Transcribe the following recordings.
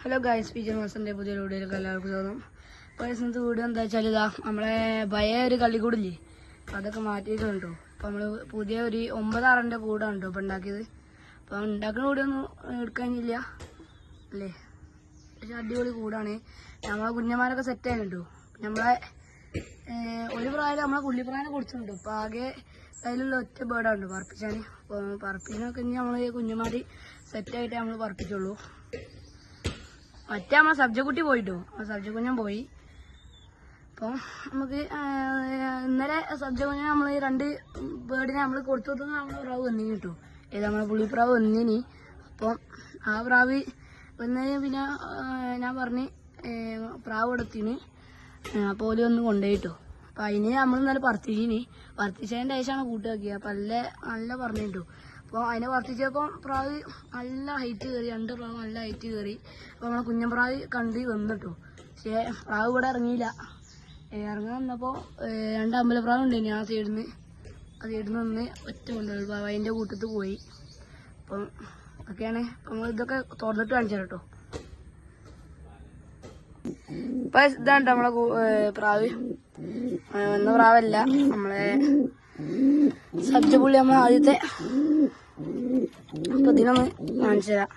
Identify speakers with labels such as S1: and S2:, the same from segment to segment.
S1: Hello guys, P J മാസന്റെ പുതിയ വീഡിയോയിലേക്ക് എല്ലാവർക്കും സ്വാഗതം. ഇന്നത്തെ വീഡിയോ എന്താ വെച്ചാൽ ഇതാ നമ്മളെ പഴയ ഒരു കളിക്കൂടില്ലേ, അതൊക്കെ മാറ്റിയിട്ടുണ്ടോ. അപ്പം നമ്മൾ പുതിയ ഒരു 9 ആറിൻ്റെ കൂടാണ് കേട്ടോ ഇപ്പം ഉണ്ടാക്കിയത്. അപ്പം ഉണ്ടാക്കുന്ന കൂടെയൊന്നും എടുക്കാനില്ല അല്ലേ, പക്ഷെ അടിപൊളി കൂടാണ്. നമ്മളെ കുഞ്ഞന്മാരൊക്കെ സെറ്റ് ആയിരുന്നു. നമ്മളെ ഒരു പ്രായം നമ്മളെ പുള്ളിപ്രായം കൊടുത്തിട്ടുണ്ട്. ഇപ്പം ആകെ അതിലുള്ള ഒറ്റ ബേർഡാണ് പറപ്പിച്ചാൽ. അപ്പോൾ പറപ്പിനൊക്കെ ഇനി നമ്മൾ കുഞ്ഞന്മാർ സെറ്റായിട്ട് നമ്മൾ പറപ്പിച്ചുള്ളൂ. മറ്റേ നമ്മളെ സബ്ജക്കുട്ടി പോയിട്ടോ, സബ്ജക്കുഞ്ഞൻ പോയി. അപ്പം നമുക്ക് ഇന്നലെ സബ്ജക്കുഞ്ഞൻ നമ്മൾ 2 ബേർഡിനെ നമ്മൾ കൊടുത്തു നമ്മളെ പ്രാവ് വന്നിന് കേട്ടോ. ഏതാ നമ്മളെ പുള്ളിപ്രാവ് വന്നിനി. അപ്പം ആ പ്രാവ് വന്നതിന് പിന്നെ ഞാൻ പറഞ്ഞ് പ്രാവ് എടുത്തിന്. അപ്പോൾ ഓല് ഒന്ന് കൊണ്ടുപോയിട്ടോ. അപ്പം അതിന് നമ്മൾ ഇന്നലെ പറത്തിച്ചതിൻ്റെ ശേഷമാണ് കൂട്ടാക്കിയത്. അപ്പം നല്ല പറഞ്ഞിട്ടോ. അപ്പോൾ അതിനെ വർത്തിച്ചപ്പം പ്രാവ് നല്ല ഹൈറ്റ് കയറി, 2 പ്രാവ് നല്ല ഹൈറ്റ് കയറി. അപ്പോൾ നമ്മളെ കുഞ്ഞൻ പ്രാവ് കണ്ട് വന്നിട്ടു. പക്ഷേ പ്രാവ് ഇവിടെ ഇറങ്ങിയില്ല. ഇറങ്ങാൻ വന്നപ്പോൾ 2 അമ്പലപ്രാവ് ഉണ്ടായിന് ആ സൈഡിൽ നിന്ന് ഒന്ന് ഒറ്റ കൊണ്ടുപോയി അതിൻ്റെ കൂട്ടത്ത് പോയി. അപ്പം ഒക്കെയാണ്. നമ്മൾ ഇതൊക്കെ തുറന്നിട്ട് കാണിച്ചാൽ കേട്ടോ. ഇപ്പം ഇതാണ് നമ്മളെ പ്രാവ്. വന്ന പ്രാവല്ല, നമ്മളെ സബ്ജപ്പുള്ളി നമ്മൾ ആദ്യത്തെ. അപ്പൊ ഇതിനൊന്ന് കാണിച്ചു തരാം.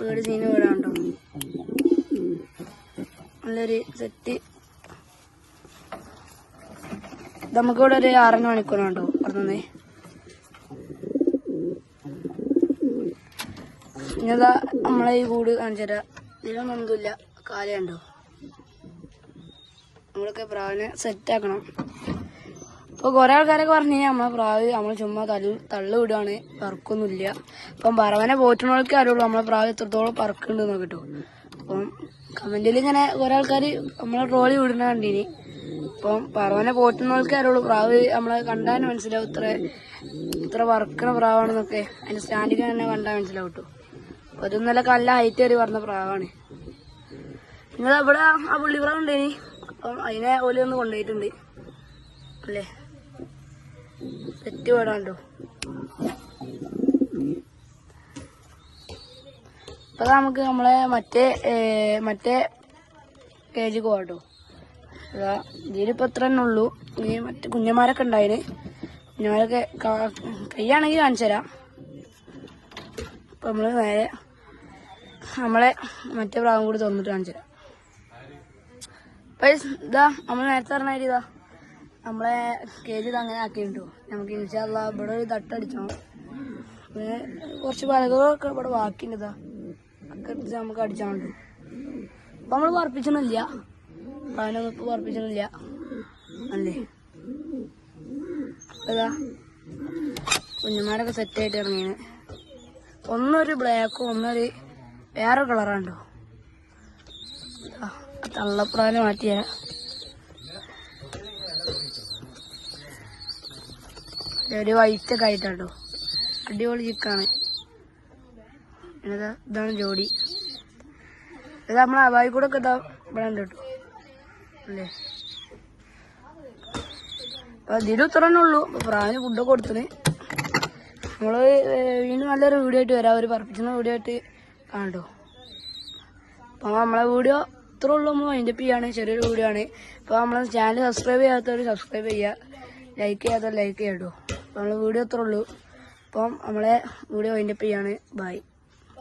S1: വീട് സീന് വീടാണ്ടോ, നല്ലൊരു സെറ്റ്. നമുക്കിവിടെ ഒരു 6 മണിക്കൂറുണ്ടോ പറഞ്ഞേ. ഇനിതാ നമ്മളെ ഈ കൂട് കാണിച്ചു തരാം. ഇതിലൊന്നും ഒന്നുമില്ല, കാലുണ്ടോ. നമ്മളൊക്കെ പ്രാവിനെ സെറ്റാക്കണം. ഇപ്പോൾ കുറേ ആൾക്കാരൊക്കെ പറഞ്ഞു നമ്മളെ പ്രാവ് നമ്മൾ ചുമ്മാ തള്ളു വിടുകയാണ്, പറക്കൊന്നുമില്ല. അപ്പം പറവനെ പോറ്റുന്നവർക്ക് അറിയുള്ളൂ നമ്മളെ പ്രാവ് എത്രത്തോളം പറക്കുന്നുണ്ടെന്ന് കേട്ടോ. അപ്പം കമന്റിൽ ഇങ്ങനെ കുറേ ആൾക്കാർ നമ്മളെ ട്രോളി വിടുന്ന കണ്ടീനി. അപ്പം പറവനെ പോറ്റുന്നവർക്ക് അറിയുള്ളൂ പ്രാവ് നമ്മളെ കണ്ടാൽ മനസ്സിലാവും ഇത്ര പറക്കണ പ്രാവാണെന്നൊക്കെ. അതിന്റെ സ്റ്റാൻഡിൽ തന്നെ കണ്ടാൽ മനസ്സിലാവും കേട്ടോ. അപ്പോൾ അത് നല്ല നല്ല ഹൈറ്റ് കയറി പറഞ്ഞ പ്രാവാണ്. നിങ്ങൾ അവിടെ ആ പുള്ളിപ്രാവ് ഉണ്ടേനി. അപ്പം അതിനെ ഓല് ഒന്ന് കൊണ്ടുപോയിട്ടുണ്ട് അല്ലേ. സെറ്റ് വേടാണ്ടോ. അപ്പൊ നമുക്ക് നമ്മളെ മറ്റേ കേജിക്ക് പോകട്ടോ. ഇതിലിപ്പോ ഇത്ര തന്നെ ഉള്ളൂ. ഈ മറ്റേ കുഞ്ഞന്മാരൊക്കെ ഉണ്ടായിന്. കുഞ്ഞന്മാരൊക്കെ കയ്യാണെങ്കിൽ കാണിച്ചു തരാം. അപ്പൊ നമ്മള് നേരെ നമ്മളെ മറ്റേ പ്രാവും കൂടി തുറന്നിട്ട് കാണിച്ചു തരാം. ഇതാ നമ്മൾ നേരത്തെ പറഞ്ഞ ഇതാ നമ്മളെ കേജ് ഇത് അങ്ങനെ ആക്കിയിട്ടു. നമുക്ക് ഇൻഷാല്ലാ ഇവിടെ ഒരു തട്ടടിച്ചോ. പിന്നെ കുറച്ച് പലകളൊക്കെ ഇവിടെ ബാക്കിയുണ്ട്. ഇതാ ഒക്കെ എടുത്ത് നമുക്ക് അടിച്ചാൽ മതി. അപ്പൊ നമ്മൾ പറപ്പിച്ചൊന്നുമില്ല, അതിനൊന്നും ഇപ്പൊ പറപ്പിച്ചൊന്നുമില്ല അല്ലേ. ഇതാ കുഞ്ഞന്മാരൊക്കെ സെറ്റായിട്ട് ഇറങ്ങിയാണ്. ഒന്നൊരു ബ്ലാക്കും ഒന്നൊരു വേറെ കളറാണ്ടോ. തള്ളപ്രാവിനെ മാറ്റിയ ഒരു വൈറ്റൊക്കെ ആയിട്ടാട്ടോ. അടിപൊളി ചിക്കാണ്. ഇതാണ് ജോഡി. ഇത് നമ്മളെ അവായി കൂടെ ഒക്കെ ഇതാ ഇവിടെ ഉണ്ട് കേട്ടോ അല്ലേ. അപ്പൊ ഇതിലും ഇത്ര തന്നെ ഉള്ളൂ. പ്രാവിന് ഫുഡൊക്കെ കൊടുത്തിന്. നമ്മള് വീണ്ടും നല്ലൊരു വീഡിയോ ആയിട്ട് വരാം, ഒരു പറപ്പിച്ചുന്ന വീഡിയോ ആയിട്ട് കാണട്ടോ. അപ്പൊ നമ്മളെ വീഡിയോ ഇത്ര ഉള്ളൂ. നമ്മൾ വൈൻഡപ്പ് ചെയ്യാണ്, ചെറിയൊരു വീഡിയോ ആണ്. അപ്പോൾ നമ്മളെ ചാനൽ സബ്സ്ക്രൈബ് ചെയ്യാത്തവർ സബ്സ്ക്രൈബ് ചെയ്യുക, ലൈക്ക് ചെയ്യാത്തവർ ലൈക്ക് ചെയ്യാം കേട്ടോ. അപ്പോൾ നമ്മളെ വീഡിയോ ഇത്ര ഉള്ളൂ. അപ്പം നമ്മളെ വീഡിയോ വൈൻഡപ്പ് ചെയ്യാണ്. ബൈ.